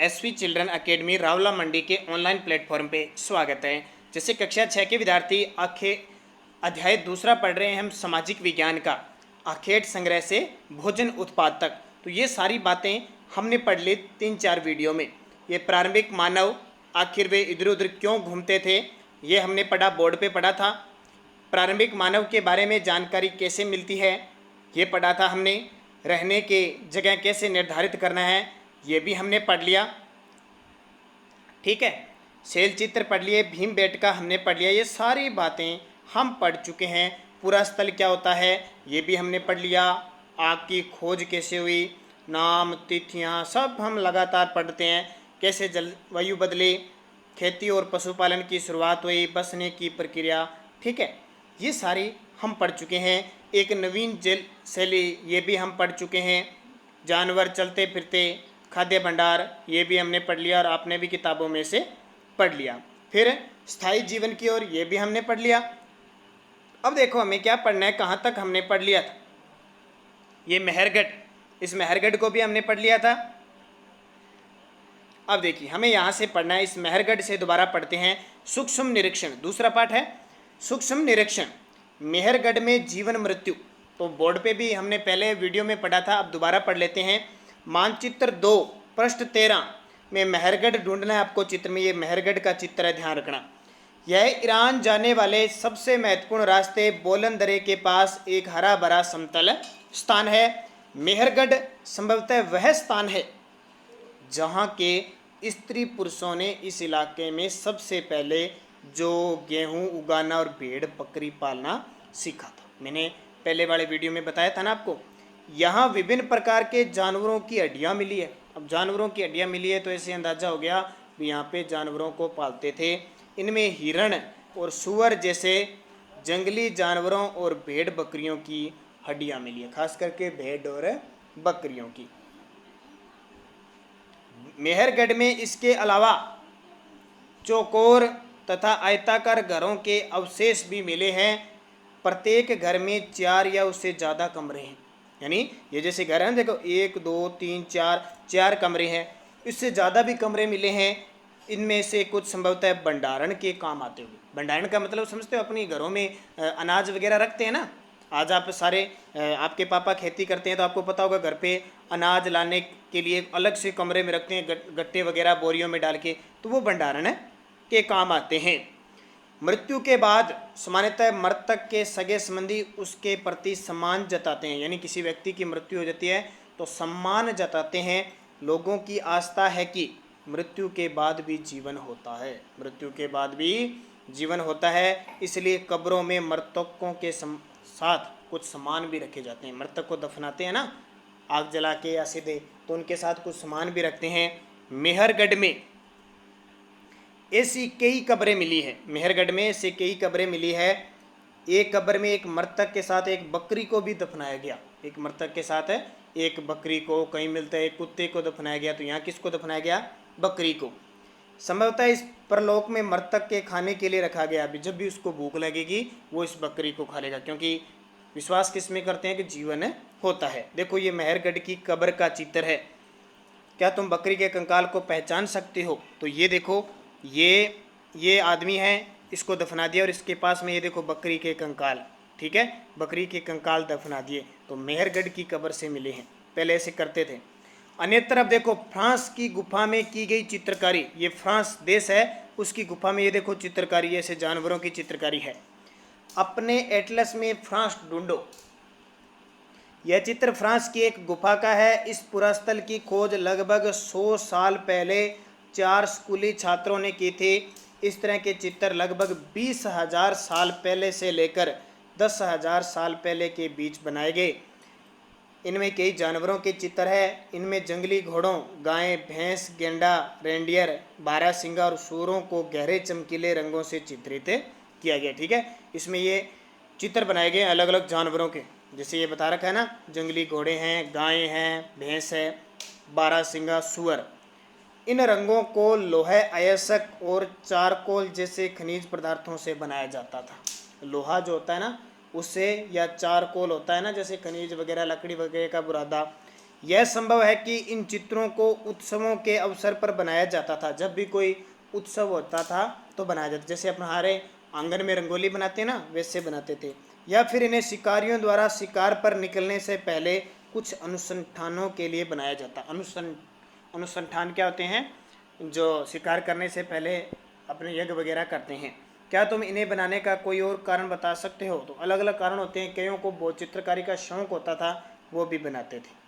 SV children academy Rawla मंडी के online platform पे स्वागत है। जैसे कक्षा 6 के विद्यार्थी अध्याय दूसरा पढ़ रहे हैं हम सामाजिक विज्ञान का, आखेट संग्रह से भोजन उत्पाद तक। तो ये सारी बातें हमने पढ़ ली 3-4 वीडियो में। ये प्रारंभिक मानव, आखिर वे इधर उधर क्यों घूमते थे, ये हमने पढ़ा, बोर्ड पे पढ़ा था। प्रारंभिक मानव के बारे में जानकारी कैसे मिलती है ये पढ़ा था हमने। रहने के जगह कैसे निर्धारित करना है ये भी हमने पढ़ लिया, ठीक है। शैल चित्र पढ़ लिए, भीम बेटका हमने पढ़ लिया, ये सारी बातें हम पढ़ चुके हैं। पूरा स्थल क्या होता है ये भी हमने पढ़ लिया। आग की खोज कैसे हुई, नाम, तिथियाँ सब हम लगातार पढ़ते हैं। कैसे जलवायु बदले, खेती और पशुपालन की शुरुआत हुई, बसने की प्रक्रिया, ठीक है, ये सारी हम पढ़ चुके हैं। एक नवीन जल शैली ये भी हम पढ़ चुके हैं। जानवर चलते फिरते, खाद्य भंडार ये भी हमने पढ़ लिया और आपने भी किताबों में से पढ़ लिया। फिर स्थायी जीवन की ओर ये भी हमने पढ़ लिया। अब देखो हमें क्या पढ़ना है, कहाँ तक हमने पढ़ लिया था। ये मेहरगढ़, इस मेहरगढ़ को भी हमने पढ़ लिया था। अब देखिए हमें यहाँ से पढ़ना है, इस मेहरगढ़ से दोबारा पढ़ते हैं। सूक्ष्म निरीक्षण दूसरा पाठ है, सूक्ष्म निरीक्षण, मेहरगढ़ में जीवन मृत्यु। तो बोर्ड पे भी हमने पहले वीडियो में पढ़ा था, अब दोबारा पढ़ लेते हैं। मानचित्र 2 पृष्ठ 13 में मेहरगढ़ ढूंढना है आपको चित्र में। ये मेहरगढ़ का चित्र है, ध्यान रखना। यह ईरान जाने वाले सबसे महत्वपूर्ण रास्ते बोलन दरे के पास एक हरा भरा समतल स्थान है। मेहरगढ़ संभवतः वह स्थान है जहाँ के स्त्री पुरुषों ने इस इलाके में सबसे पहले जो गेहूं उगाना और भेड़ बकरी पालना सीखा था। मैंने पहले वाले वीडियो में बताया था ना आपको। यहाँ विभिन्न प्रकार के जानवरों की हड्डियाँ मिली है। अब जानवरों की हड्डियाँ मिली है तो ऐसे अंदाजा हो गया कि यहाँ पे जानवरों को पालते थे। इनमें हिरण और सुअर जैसे जंगली जानवरों और भेड़ बकरियों की हड्डियाँ मिली है, खास करके भेड़ और बकरियों की। मेहरगढ़ में इसके अलावा चौकोर तथा आयताकार घरों के अवशेष भी मिले हैं। प्रत्येक घर में 4 या उससे ज़्यादा कमरे हैं। यानी ये जैसे घर हैं, देखो 1 2 3 4 कमरे हैं, इससे ज़्यादा भी कमरे मिले हैं। इनमें से कुछ संभवतः भंडारण के काम आते हुए। भंडारण का मतलब समझते हो, अपनी घरों में अनाज वगैरह रखते हैं ना। आज आप सारे आपके पापा खेती करते हैं तो आपको पता होगा, घर पे अनाज लाने के लिए अलग से कमरे में रखते हैं, गट्टे वगैरह बोरियों में डाल के, तो वो भंडारण के काम आते हैं। मृत्यु के बाद सामान्यतः मृतक के सगे संबंधी उसके प्रति सम्मान जताते हैं। यानी किसी व्यक्ति की मृत्यु हो जाती है तो सम्मान जताते हैं। लोगों की आस्था है कि मृत्यु के बाद भी जीवन होता है, मृत्यु के बाद भी जीवन होता है। इसलिए कब्रों में मृतकों के साथ कुछ सामान भी रखे जाते हैं। मृतक को दफनाते हैं ना, आग जला के या सीधे, तो उनके साथ कुछ सामान भी रखते हैं। मेहरगढ़ में ऐसी कई कब्रें मिली है। मेहरगढ़ में ऐसी कई कब्रें मिली है। एक कब्र में एक मृतक के साथ एक बकरी को भी दफनाया गया। एक मृतक के साथ एक बकरी को, कहीं मिलता है एक कुत्ते को दफनाया गया, तो यहाँ किसको दफनाया गया? बकरी को। संभवतः इस परलोक में मृतक के खाने के लिए रखा गया। अभी जब भी उसको भूख लगेगी वो इस बकरी को खा लेगा, क्योंकि विश्वास किसमें करते हैं कि जीवन होता है। देखो ये मेहरगढ़ की कब्र का चित्र है। क्या तुम बकरी के कंकाल को पहचान सकते हो? तो ये देखो, ये आदमी है, इसको दफना दिया और इसके पास में ये देखो बकरी के कंकाल, ठीक है, बकरी के कंकाल दफना दिए। तो मेहरगढ़ की कब्र से मिले हैं, पहले ऐसे करते थे। अन्य तरफ देखो फ्रांस की गुफा में की गई चित्रकारी। ये फ्रांस देश है, उसकी गुफा में ये देखो चित्रकारी, ऐसे जानवरों की चित्रकारी है। अपने एटलस में फ्रांस ढूंढो। यह चित्र फ्रांस की एक गुफा का है। इस पुरास्थल की खोज लगभग 100 साल पहले 4 स्कूली छात्रों ने की थी। इस तरह के चित्र लगभग 20,000 साल पहले से लेकर 10,000 साल पहले के बीच बनाए गए। इनमें कई जानवरों के चित्र है। इनमें जंगली घोड़ों, गाय, भैंस, गेंडा, रेंडियर, बारहसिंगा और सूरों को गहरे चमकीले रंगों से चित्रित किया गया, ठीक है। इसमें ये चित्र बनाए गए अलग अलग जानवरों के, जैसे ये बता रखा है ना, जंगली घोड़े हैं, गाय हैं, भैंस है, बारहसिंगा, सूअर। इन रंगों को लोहा अयस्क और चारकोल जैसे खनिज पदार्थों से बनाया जाता था। लोहा जो होता है ना उससे, या चारकोल होता है ना जैसे खनिज वगैरह, लकड़ी वगैरह का बुरादा, यह संभव है कि इन चित्रों को उत्सवों के अवसर पर बनाया जाता था। जब भी कोई उत्सव होता था तो बनाया जाता, जैसे अपने हमारे आंगन में रंगोली बनाते हैं ना, वैसे बनाते थे। या फिर इन्हें शिकारियों द्वारा शिकार पर निकलने से पहले कुछ अनुसंधानों के लिए बनाया जाता। अनुसंधान क्या होते हैं? जो शिकार करने से पहले अपने यज्ञ वगैरह करते हैं। क्या तुम इन्हें बनाने का कोई और कारण बता सकते हो? तो अलग अलग कारण होते हैं। कईयों को बहुत चित्रकारी का शौक होता था, वो भी बनाते थे।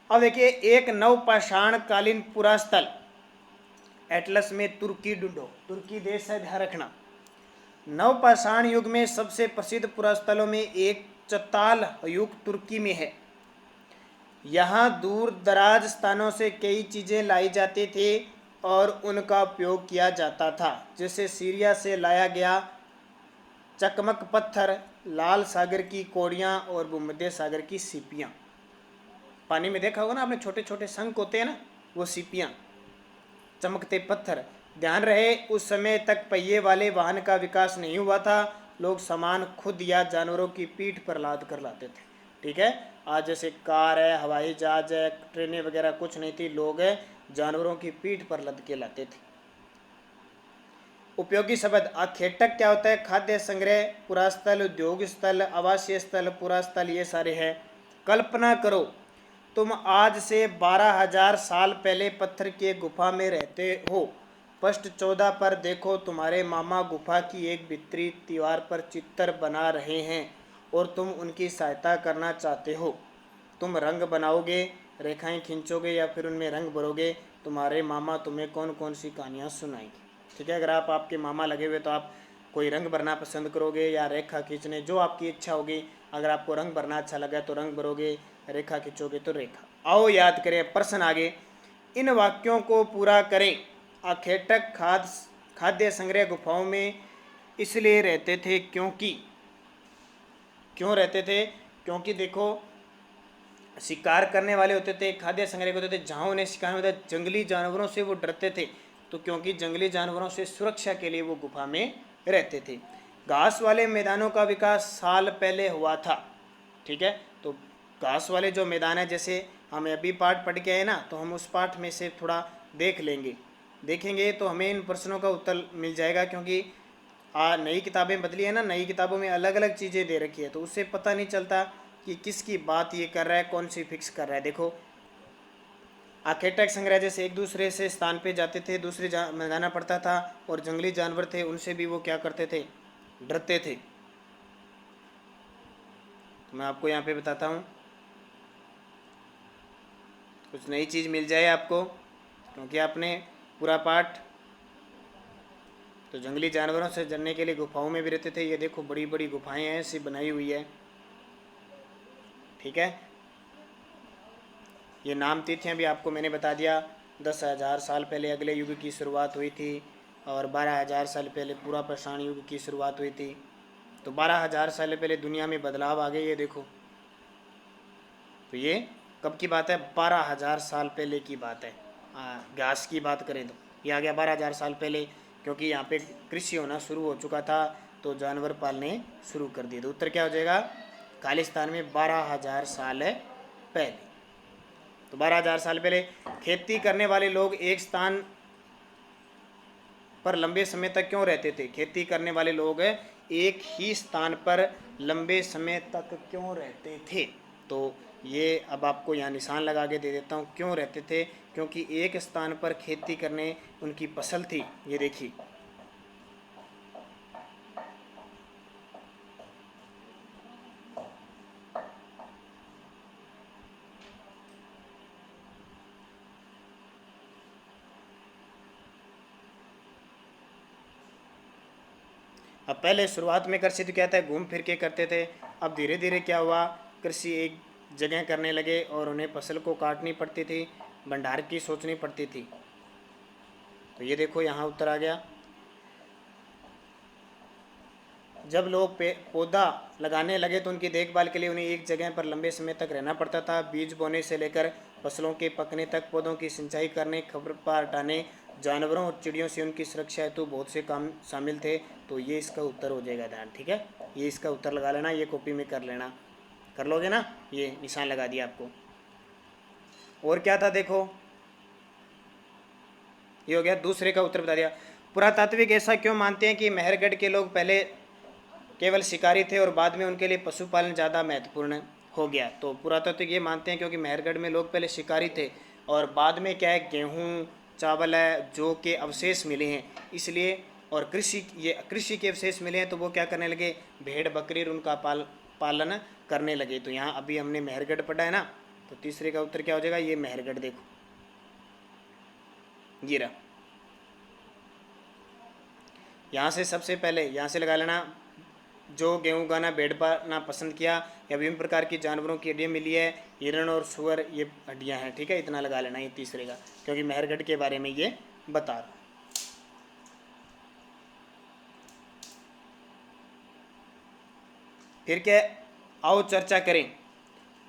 अब देखिए, एक नवपाषाण कालीन पुरास्थल एटलस में तुर्की ढूंढो। तुर्की देश है, ध्यान रखना। नवपाषाण युग में सबसे प्रसिद्ध पुरास्थलों में एक चताल युग तुर्की में है। यहाँ दूर दराज स्थानों से कई चीज़ें लाई जाती थी और उनका उपयोग किया जाता था, जैसे सीरिया से लाया गया चकमक पत्थर, लाल सागर की कौड़ियाँ और भूमध्य सागर की सीपियाँ। पानी में देखा होगा ना आपने, छोटे छोटे शंख होते हैं ना, वो सीपियाँ, चमकते पत्थर। ध्यान रहे, उस समय तक पहिए वाले वाहन का विकास नहीं हुआ था। लोग सामान खुद या जानवरों की पीठ पर लाद कर लाते थे। ठीक है, आज जैसे कार है, हवाई जहाज है, ट्रेनें वगैरह कुछ नहीं थी, लोग जानवरों की पीठ पर लद के लाते थे। उपयोगी शब्द आखेटक क्या होता है? खाद्य संग्रह, पुरास्थल, उद्योग स्थल, आवासीय स्थल, पुरास्थल, ये सारे हैं। कल्पना करो तुम आज से 12,000 साल पहले पत्थर के गुफा में रहते हो। पृष्ठ 14 पर देखो, तुम्हारे मामा गुफा की एक भीतरी दीवार पर चित्र बना रहे हैं और तुम उनकी सहायता करना चाहते हो। तुम रंग बनाओगे, रेखाएं खींचोगे या फिर उनमें रंग भरोगे। तुम्हारे मामा तुम्हें कौन कौन सी कहानियाँ सुनाएंगे। ठीक है, अगर आप आपके मामा लगे हुए तो आप कोई रंग भरना पसंद करोगे या रेखा खींचने, जो आपकी इच्छा होगी। अगर आपको रंग भरना अच्छा लगा तो रंग भरोगे, रेखा खींचोगे तो रेखा। आओ याद करें प्रश्न आगे। इन वाक्यों को पूरा करें। आखेटक खाद्य संग्रह गुफाओं में इसलिए रहते थे क्योंकि, क्यों रहते थे? क्योंकि देखो, शिकार करने वाले होते थे, खाद्य संग्रह होते थे। जहाँ उन्हें शिकार होता था, जंगली जानवरों से वो डरते थे, तो क्योंकि जंगली जानवरों से सुरक्षा के लिए वो गुफा में रहते थे। घास वाले मैदानों का विकास साल पहले हुआ था। ठीक है, तो घास वाले जो मैदान है, जैसे हम अभी पाठ पढ़ के आए ना, तो हम उस पाठ में से थोड़ा देखेंगे तो हमें इन प्रश्नों का उत्तर मिल जाएगा। क्योंकि नई किताबें बदली है ना, नई किताबों में अलग अलग चीज़ें दे रखी है, तो उससे पता नहीं चलता कि किसकी बात ये कर रहा है, कौन सी फिक्स कर रहा है। देखो, आखेटक संग्रह जैसे एक दूसरे से स्थान पे जाते थे, दूसरे में जाना पड़ता था, और जंगली जानवर थे उनसे भी वो क्या करते थे? डरते थे। तो मैं आपको यहाँ पे बताता हूँ, कुछ नई चीज़ मिल जाए आपको, क्योंकि आपने पूरा पाठ, तो जंगली जानवरों से डरने के लिए गुफाओं में भी रहते थे। ये देखो, बड़ी बड़ी गुफाएं हैं, ऐसी बनाई हुई है। ठीक है, ये नाम तिथियाँ भी आपको मैंने बता दिया। 10,000 साल पहले अगले युग की शुरुआत हुई थी, और 12,000 साल पहले पूरा पाषाण युग की शुरुआत हुई थी। तो 12,000 साल पहले दुनिया में बदलाव आ गए, ये देखो। तो ये कब की बात है? 12,000 साल पहले की बात है। घास की बात करें तो ये आ गया 12,000 साल पहले, क्योंकि यहाँ पे कृषि होना शुरू हो चुका था, तो जानवर पालने शुरू कर दिए। तो उत्तर क्या हो जाएगा? खालिस्तान में 12,000 साल पहले। तो 12,000 साल पहले खेती करने वाले लोग एक स्थान पर लंबे समय तक क्यों रहते थे? खेती करने वाले लोग एक ही स्थान पर लंबे समय तक क्यों रहते थे? तो ये अब आपको यहाँ निशान लगा के दे देता हूँ, क्यों रहते थे? क्योंकि एक स्थान पर खेती करने उनकी फसल थी। ये देखिए, अब पहले शुरुआत में कृषि तो क्या था? घूम फिर के करते थे। अब धीरे धीरे क्या हुआ? कृषि एक जगह करने लगे और उन्हें फसल को काटनी पड़ती थी, भंडार की सोचनी पड़ती थी। तो ये देखो, यहाँ उत्तर आ गया। जब लोग पौधा लगाने लगे तो उनकी देखभाल के लिए उन्हें एक जगह पर लंबे समय तक रहना पड़ता था। बीज बोने से लेकर फसलों के पकने तक, पौधों की सिंचाई करने, खरपतवार हटाने, जानवरों और चिड़ियों से उनकी सुरक्षा हेतु बहुत से काम शामिल थे। तो ये इसका उत्तर हो जाएगा ध्यान। ठीक है, ये इसका उत्तर लगा लेना, ये कॉपी में कर लेना। कर लोगे ना? ये निशान लगा दिया आपको। और क्या था देखो, ये हो गया, दूसरे का उत्तर बता दिया। पुरातात्विक ऐसा क्यों मानते हैं कि मेहरगढ़ के लोग पहले केवल शिकारी थे और बाद में उनके लिए पशुपालन ज़्यादा महत्वपूर्ण हो गया? तो पुरातात्विक ये मानते हैं क्योंकि मेहरगढ़ में लोग पहले शिकारी थे और बाद में क्या है, गेहूँ चावल है जो के अवशेष मिले हैं इसलिए, और कृषि के अवशेष मिले हैं तो वो क्या करने लगे, भेड़ बकरी और उनका पालन करने लगे। तो यहाँ अभी हमने मेहरगढ़ पढ़ा है ना, तो तीसरे का उत्तर क्या हो जाएगा, ये मेहरगढ़ देखो ये रहा। यहाँ से सबसे पहले यहाँ से लगा लेना, जो गेहूँ उगाना भेड़ पालना पसंद किया, या विभिन्न प्रकार की जानवरों की हड्डियाँ मिली है, हिरण और सुअर ये हड्डियाँ हैं, ठीक है, इतना लगा लेना ये तीसरे का, क्योंकि मेहरगढ़ के बारे में ये बता रहा। फिर क्या, आओ चर्चा करें।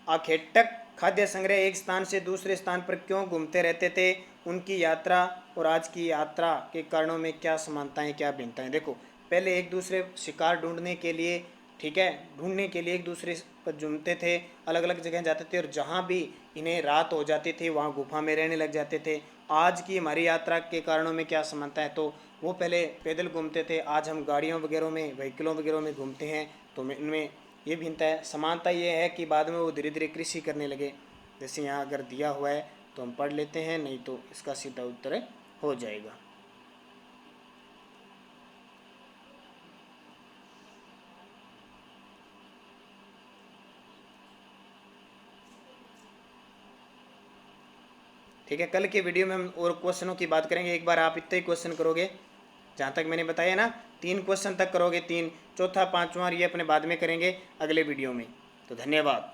आखेटक खाद्य संग्रह एक स्थान से दूसरे स्थान पर क्यों घूमते रहते थे, उनकी यात्रा और आज की यात्रा के कारणों में क्या समानताएं क्या भिन्नताएं। देखो, पहले एक दूसरे शिकार ढूंढने के लिए, ठीक है, ढूंढने के लिए एक दूसरे पर घूमते थे, अलग अलग जगह जाते थे और जहाँ भी इन्हें रात हो जाती थी वहाँ गुफा में रहने लग जाते थे। आज की हमारी यात्रा के कारणों में क्या समानता है, तो वो पहले पैदल घूमते थे, आज हम गाड़ियों वगैरह में, व्हीकलों वगैरह में घूमते हैं। तो इनमें ये भिन्नता है। समानता ये है कि बाद में वो धीरे धीरे कृषि करने लगे। जैसे यहाँ अगर दिया हुआ है तो हम पढ़ लेते हैं, नहीं तो इसका सीधा उत्तर हो जाएगा। ठीक है, कल के वीडियो में हम और क्वेश्चनों की बात करेंगे। एक बार आप इतने ही क्वेश्चन करोगे, जहाँ तक मैंने बताया ना 3 क्वेश्चन तक करोगे, 3, चौथा 5वां ये अपने बाद में करेंगे अगले वीडियो में। तो धन्यवाद।